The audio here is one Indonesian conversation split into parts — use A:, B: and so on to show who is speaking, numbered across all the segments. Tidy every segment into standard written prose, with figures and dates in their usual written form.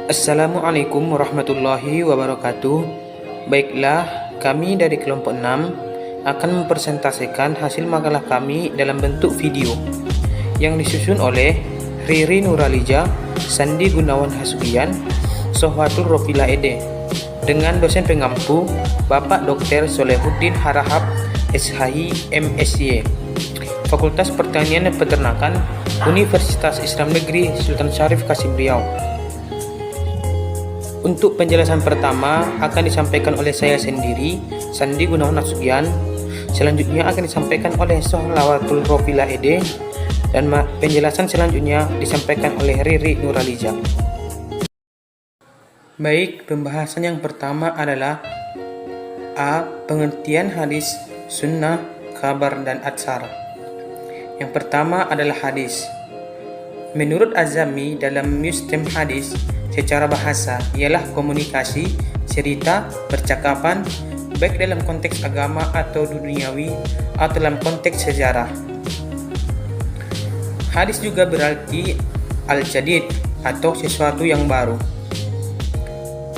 A: Assalamualaikum warahmatullahi wabarakatuh. Baiklah, kami dari kelompok 6 akan mempresentasikan hasil makalah kami dalam bentuk video yang disusun oleh Riri Nuraliza, Sandi Gunawan Hasugian, Sohwatul Rofila Ede dengan dosen pengampu Bapak Dr. Solehuddin Harahap, SHI, MSy, Fakultas Pertanian dan Peternakan, Universitas Islam Negeri Sultan Syarif Qasim Riau. Untuk penjelasan pertama akan disampaikan oleh saya sendiri, Sandi Gunawan Hasugian. Selanjutnya akan disampaikan oleh Sohwatul Rofila Ede, dan penjelasan selanjutnya disampaikan oleh Riri Nuraliza. Baik, pembahasan yang pertama adalah A. Pengertian hadis, sunnah, kabar, dan atsar. Yang pertama adalah hadis. Menurut Azami dalam Mustem hadis, secara bahasa ialah komunikasi, cerita, percakapan, baik dalam konteks agama atau duniawi atau dalam konteks sejarah. Hadis juga berarti al-jadid atau sesuatu yang baru.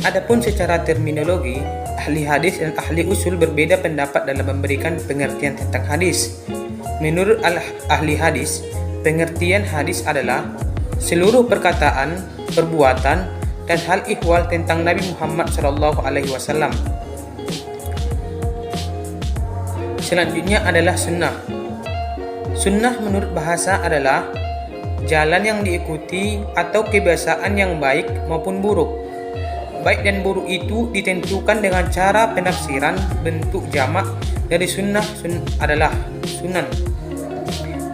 A: Adapun secara terminologi, ahli hadis dan ahli usul berbeda pendapat dalam memberikan pengertian tentang hadis. Menurut ahli hadis, pengertian hadis adalah seluruh perkataan, perbuatan, dan hal ihwal tentang Nabi Muhammad SAW. Selanjutnya adalah sunnah. Sunnah menurut bahasa adalah jalan yang diikuti atau kebiasaan yang baik maupun buruk. Baik dan buruk itu ditentukan dengan cara penafsiran bentuk jamak dari sunnah adalah sunan.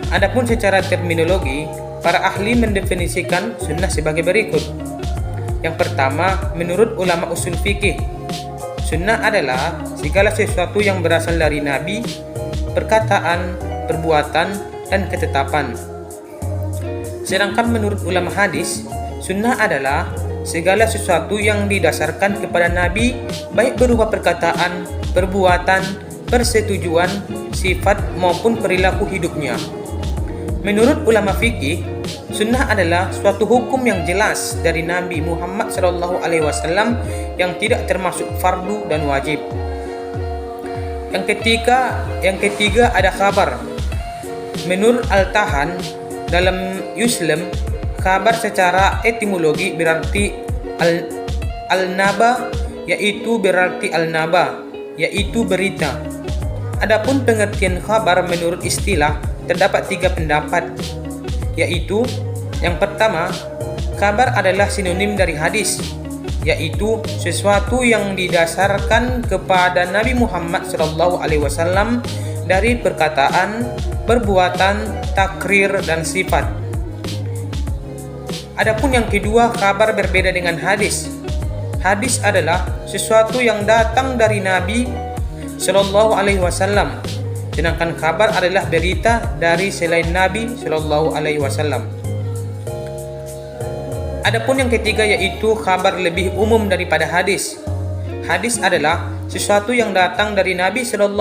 A: Adapun secara terminologi, para ahli mendefinisikan sunnah sebagai berikut. Yang pertama, menurut ulama usul fikih, sunnah adalah segala sesuatu yang berasal dari Nabi, perkataan, perbuatan, dan ketetapan. Sedangkan menurut ulama hadis, sunnah adalah segala sesuatu yang didasarkan kepada Nabi, baik berupa perkataan, perbuatan, persetujuan, sifat, maupun perilaku hidupnya. Menurut ulama fikih, sunnah adalah suatu hukum yang jelas dari Nabi Muhammad SAW yang tidak termasuk fardu dan wajib. Yang ketiga ada kabar. Menurut Al-Tahan dalam Yuslam, kabar secara etimologi berarti al-naba, yaitu berarti al-naba, yaitu berita. Adapun pengertian kabar menurut istilah terdapat 3 pendapat, yaitu yang pertama, kabar adalah sinonim dari hadis, yaitu sesuatu yang didasarkan kepada Nabi Muhammad SAW dari perkataan, perbuatan, takrir, dan sifat. Adapun yang kedua, kabar berbeda dengan hadis. Hadis adalah sesuatu yang datang dari Nabi SAW, sedangkan kabar adalah berita dari selain Nabi SAW. Adapun yang ketiga yaitu kabar lebih umum daripada hadis. Hadis adalah sesuatu yang datang dari Nabi SAW,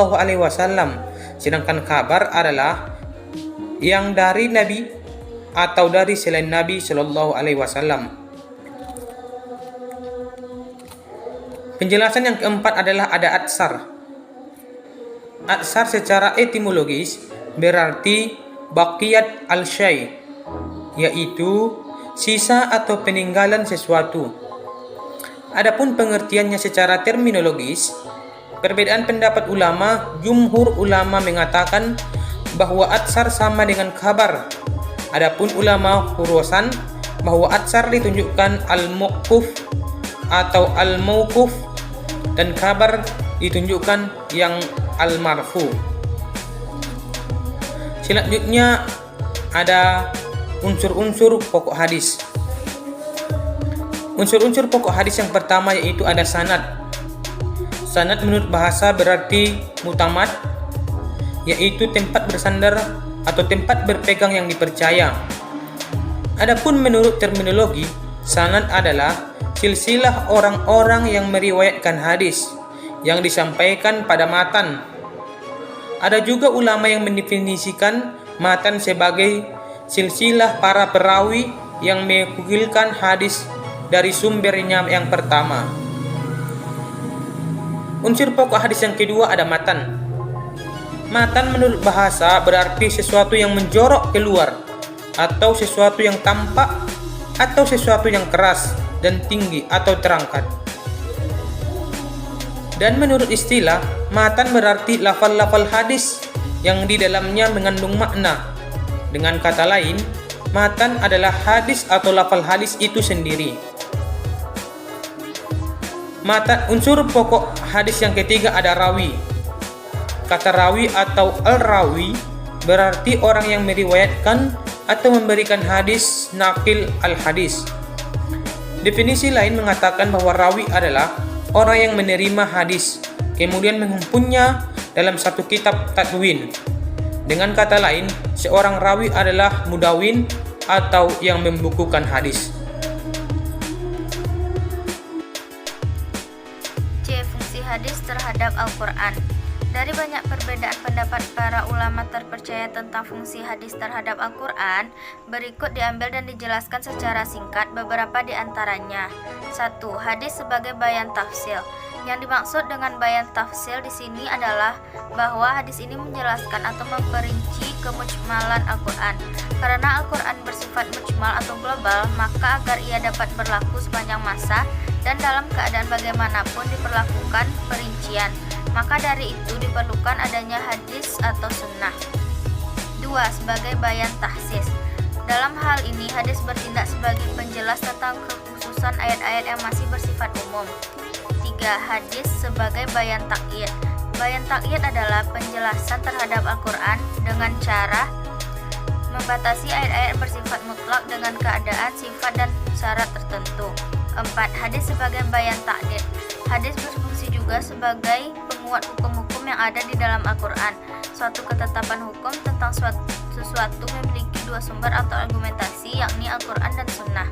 A: sedangkan kabar adalah yang dari Nabi atau dari selain Nabi SAW. Penjelasan yang keempat adalah ada atsar. Atsar secara etimologis berarti baqiyat al-syai', yaitu sisa atau peninggalan sesuatu. Adapun pengertiannya secara terminologis, perbedaan pendapat ulama, jumhur ulama mengatakan bahwa atsar sama dengan kabar. Adapun ulama khurusan bahwa atsar ditunjukkan al-mauquf atau al-mauquf dan kabar ditunjukkan yang al-marfu. Selanjutnya ada unsur-unsur pokok hadis. Unsur-unsur pokok hadis yang pertama yaitu ada sanad. Sanad menurut bahasa berarti mutamad, yaitu tempat bersandar atau tempat berpegang yang dipercaya. Adapun menurut terminologi, sanad adalah silsilah orang-orang yang meriwayatkan hadis yang disampaikan pada matan. Ada juga ulama yang mendefinisikan matan sebagai silsilah para perawi yang menukilkan hadis dari sumbernya yang pertama. Unsur pokok hadis yang kedua ada matan. Matan menurut bahasa berarti sesuatu yang menjorok keluar, atau sesuatu yang tampak, atau sesuatu yang keras dan tinggi atau terangkat. Dan menurut istilah, matan berarti lafal-lafal hadis yang di dalamnya mengandung makna. Dengan kata lain, matan adalah hadis atau lafal hadis itu sendiri. Unsur pokok hadis yang ketiga ada rawi. Kata rawi atau al-rawi berarti orang yang meriwayatkan atau memberikan hadis, nakil al-hadis. Definisi lain mengatakan bahwa rawi adalah orang yang menerima hadis, kemudian menghimpunnya dalam satu kitab tadwin. Dengan kata lain, seorang rawi adalah mudawin atau yang membukukan hadis.
B: C. Fungsi hadis terhadap Al-Quran. Dari banyak perbedaan pendapat para ulama terpercaya tentang fungsi hadis terhadap Al-Quran, berikut diambil dan dijelaskan secara singkat beberapa di antaranya. 1. Hadis sebagai bayan tafsil. Yang dimaksud dengan bayan tafsil di sini adalah bahwa hadis ini menjelaskan atau memperinci kemujmalan Al-Quran. Karena Al-Quran bersifat mujmal atau global, maka agar ia dapat berlaku sepanjang masa dan dalam keadaan bagaimanapun diperlakukan perincian, maka dari itu diperlukan adanya hadis atau sunnah. 2. Sebagai bayan tahsis. Dalam hal ini hadis bertindak sebagai penjelas tentang kekhususan ayat-ayat yang masih bersifat umum. 3. Hadis sebagai bayan takyid. Bayan takyid adalah penjelasan terhadap Al-Quran dengan cara membatasi ayat-ayat bersifat mutlak dengan keadaan, sifat, dan syarat tertentu. 4. Hadis sebagai bayan ta'did. Hadis berfungsi juga sebagai penguat hukum-hukum yang ada di dalam Al-Quran. Suatu ketetapan hukum tentang sesuatu memiliki dua sumber atau argumentasi, yakni Al-Quran dan Sunnah.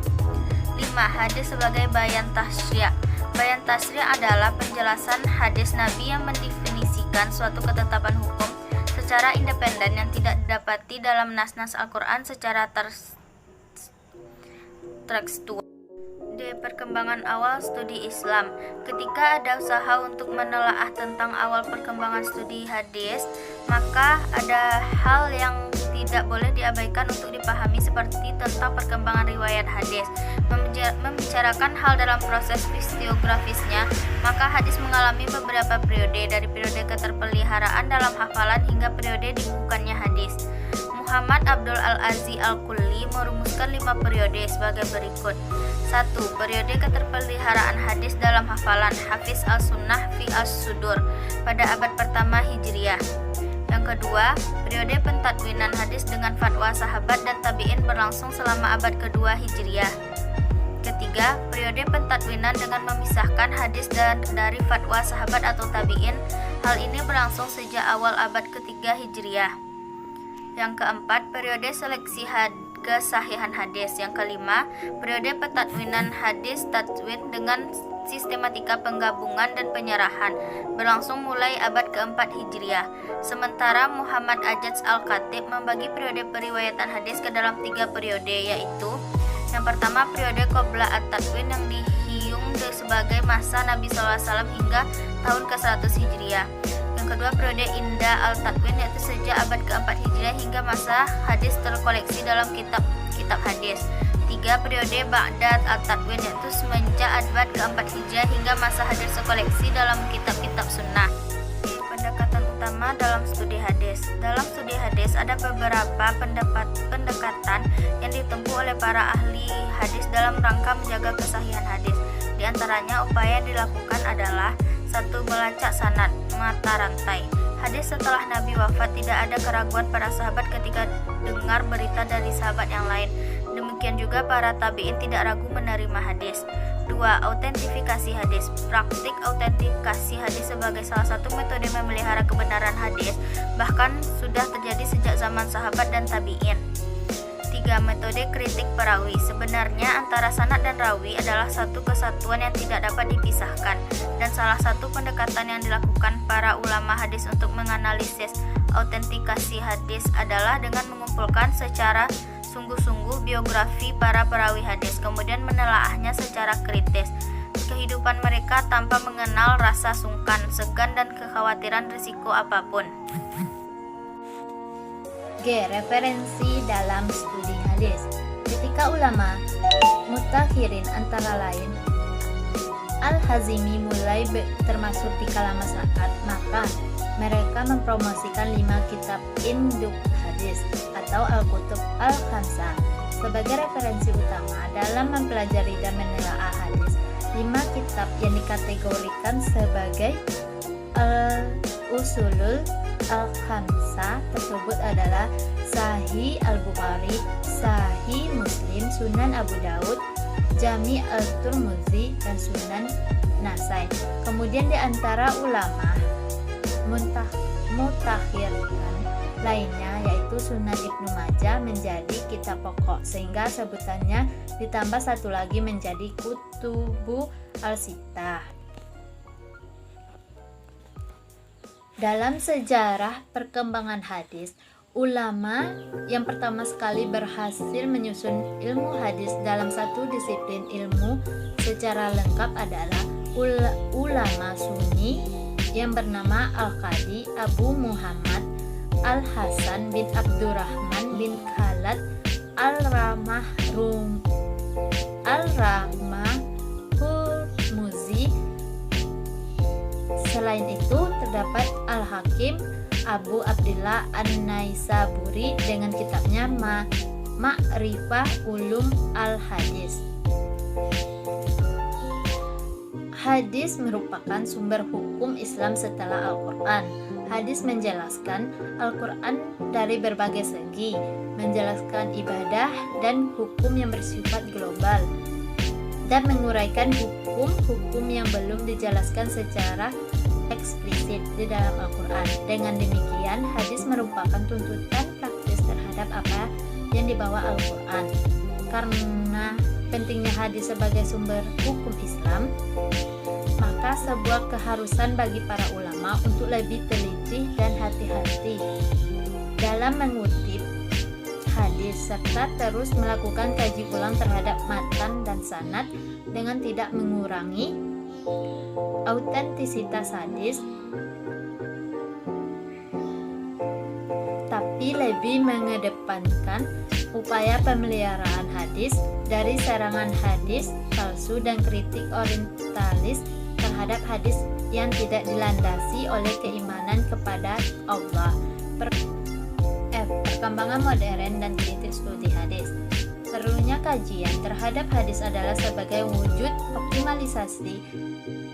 B: 5. Hadis sebagai bayan tasri'. Bayan tasri' adalah penjelasan hadis Nabi yang mendefinisikan suatu ketetapan hukum secara independen yang tidak didapati dalam nas-nas Al-Quran secara tekstual. D. Perkembangan awal studi Islam. Ketika ada usaha untuk menelaah tentang awal perkembangan studi hadis, maka ada hal yang tidak boleh diabaikan untuk dipahami seperti tentang perkembangan riwayat hadis. Membicarakan hal dalam proses historiografisnya, maka hadis mengalami beberapa periode, dari periode keterpeliharaan dalam hafalan hingga periode dibukukannya hadis. Muhammad Abdul Al-Aziz Al-Kulli merumuskan 5 periode sebagai berikut. 1. Periode keterpeliharaan hadis dalam hafalan, Hafiz Al-Sunnah fi As-Sudur, pada abad pertama Hijriah. Yang kedua, periode pentadwinan hadis dengan fatwa sahabat dan tabi'in berlangsung selama abad kedua Hijriah. Ketiga, periode pentadwinan dengan memisahkan hadis dari fatwa sahabat atau tabi'in. Hal ini berlangsung sejak awal abad ketiga Hijriah. Yang keempat, periode seleksi kesahihan hadis. Yang kelima, periode pentadwinan hadis tadwin dengan sistematika penggabungan dan penyerahan, berlangsung mulai abad keempat Hijriah. Sementara Muhammad Ajaz Al-Khatib membagi periode periwayatan hadis ke dalam 3 periode, yaitu yang pertama periode Qabla at-Tadwin yang dihiung sebagai masa Nabi SAW hingga tahun ke-100 Hijriah. Yang kedua periode Inda al-Tadwin, yaitu sejak abad keempat Hijriah hingga masa hadis terkoleksi dalam kitab hadis. 3. Periode Ba'da al-Tadwin, yaitu semenjak abad keempat Hijriah hingga masa hadis terkoleksi dalam kitab-kitab sunnah. Pendekatan utama dalam studi hadis. Dalam studi hadis ada beberapa pendekatan yang ditempuh oleh para ahli hadis dalam rangka menjaga kesahihan hadis. Di antaranya upaya yang dilakukan adalah 1. Melacak sanad, mata rantai. Hadis setelah Nabi wafat tidak ada keraguan para sahabat ketika dengar berita dari sahabat yang lain. Demikian juga para tabi'in tidak ragu menerima hadis. 2. Autentifikasi hadis. Praktik autentikasi hadis sebagai salah satu metode memelihara kebenaran hadis bahkan sudah terjadi sejak zaman sahabat dan tabi'in. 3. Metode kritik perawi. Sebenarnya antara sanad dan rawi adalah satu kesatuan yang tidak dapat dipisahkan, dan salah satu pendekatan yang dilakukan para ulama hadis untuk menganalisis autentikasi hadis adalah dengan mengumpulkan secara sungguh-sungguh biografi para perawi hadis, kemudian menelaahnya secara kritis. Kehidupan mereka tanpa mengenal rasa sungkan, segan, dan kekhawatiran risiko apapun.
C: G. Referensi dalam studi hadis. Ketika ulama mutakhirin antara lain Al-Hazimi mulai termasuk di kalangan masyarakat, maka mereka mempromosikan 5 kitab induk hadis atau Al-Kutub Al-Khamsah sebagai referensi utama dalam mempelajari dan menelaah hadis. 5 kitab yang dikategorikan sebagai Al-Usulul Al-Khamsah tersebut adalah Sahih Al-Bukhari, Sahih Muslim, Sunan Abu Daud, Jami Al-Turmuzi, dan Sunan Nasai. Kemudian di antara ulama mutakhirkan lainnya yaitu Sunan Ibnu Majah menjadi kitab pokok, sehingga sebutannya ditambah satu lagi menjadi Kutubu Al-Sittah. Dalam sejarah perkembangan hadis, ulama yang pertama sekali berhasil menyusun ilmu hadis dalam satu disiplin ilmu secara lengkap adalah ulama Sunni yang bernama Al-Qadi Abu Muhammad Al-Hasan bin Abdurrahman bin Khalad Al-Ramahurmuzi. Selain itu terdapat Al-Hakim Abu Abdillah An-Naisaburi dengan kitabnya Ma'rifah Ulum Al-Hadis. Hadis merupakan sumber hukum Islam setelah Al-Quran. Hadis menjelaskan Al-Quran dari berbagai segi, menjelaskan ibadah dan hukum yang bersifat global, dan menguraikan hukum-hukum yang belum dijelaskan secara eksplisit di dalam Al-Quran. Dengan demikian, hadis merupakan tuntutan praktis terhadap apa yang dibawa Al-Quran. Karena pentingnya hadis sebagai sumber hukum Islam, maka sebuah keharusan bagi para ulama untuk lebih teliti dan hati-hati dalam mengutip hadis, serta terus melakukan kaji ulang terhadap matan dan sanad dengan tidak mengurangi autentisitas hadis, tapi lebih mengedepankan upaya pemeliharaan hadis dari serangan hadis palsu dan kritik orientalis terhadap hadis yang tidak dilandasi oleh keimanan kepada Allah. Perkembangan modern dan kritik studi hadis. Perlunya kajian terhadap hadis adalah sebagai wujud optimalisasi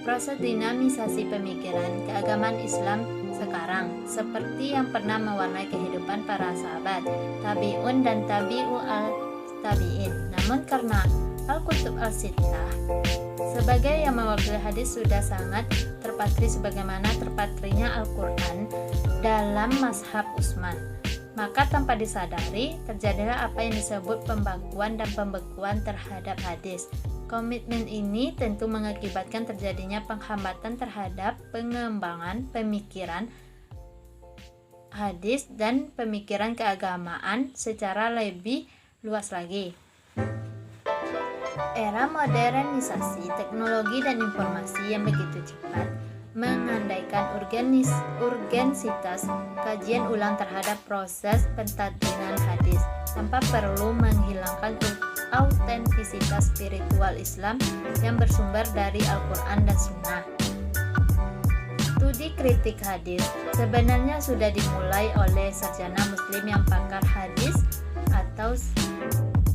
C: proses dinamisasi pemikiran keagamaan Islam sekarang, seperti yang pernah mewarnai kehidupan para sahabat, tabi'un dan tabi'u al-tabi'in. Namun karena Al-Kutub Al-Sittah sebagai yang mewakili hadis sudah sangat terpatri sebagaimana terpatrinya Al-Quran dalam mazhab Utsman, maka tanpa disadari terjadilah apa yang disebut pembakuan dan pembekuan terhadap hadis. Komitmen ini tentu mengakibatkan terjadinya penghambatan terhadap pengembangan pemikiran hadis dan pemikiran keagamaan secara lebih luas lagi. Era modernisasi teknologi dan informasi yang begitu cepat mengandaikan urgensitas kajian ulang terhadap proses pentadbiran hadis tanpa perlu menghilangkan autentisitas spiritual Islam yang bersumber dari Al-Quran dan Sunnah. Studi kritik hadis sebenarnya sudah dimulai oleh sarjana muslim yang pakar hadis atau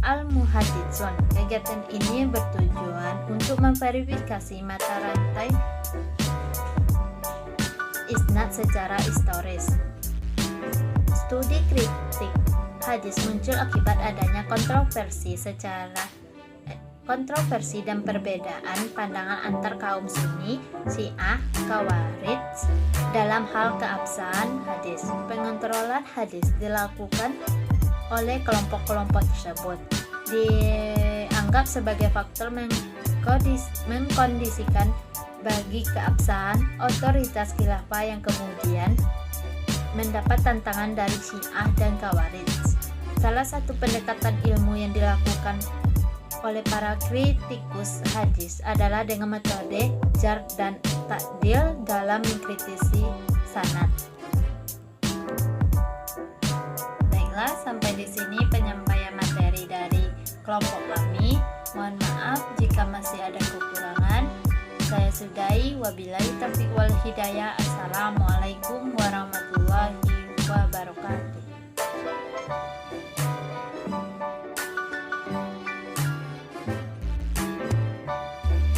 C: Al-Muhaditsun. Kegiatan ini bertujuan untuk memverifikasi mata rantai isnad secara historis. Studi kritik hadis muncul akibat adanya kontroversi dan perbedaan pandangan antar kaum Sunni, Syiah, Khawarij dalam hal keabsahan hadis. Pengontrolan hadis dilakukan oleh kelompok-kelompok tersebut, dianggap sebagai faktor mengkondisikan bagi keabsahan otoritas khilafah yang kemudian mendapat tantangan dari Syiah dan Khawarij. Salah satu pendekatan ilmu yang dilakukan oleh para kritikus hadis adalah dengan metode jar dan ta'dil dalam mengkritisi sanad. Baiklah, sampai di sini penyampaian materi dari kelompok kami. Mohon maaf jika masih ada kekurangan. Saya sudahi, wabillahi taufiq wal hidayah. Assalamualaikum warahmatullahi wabarakatuh.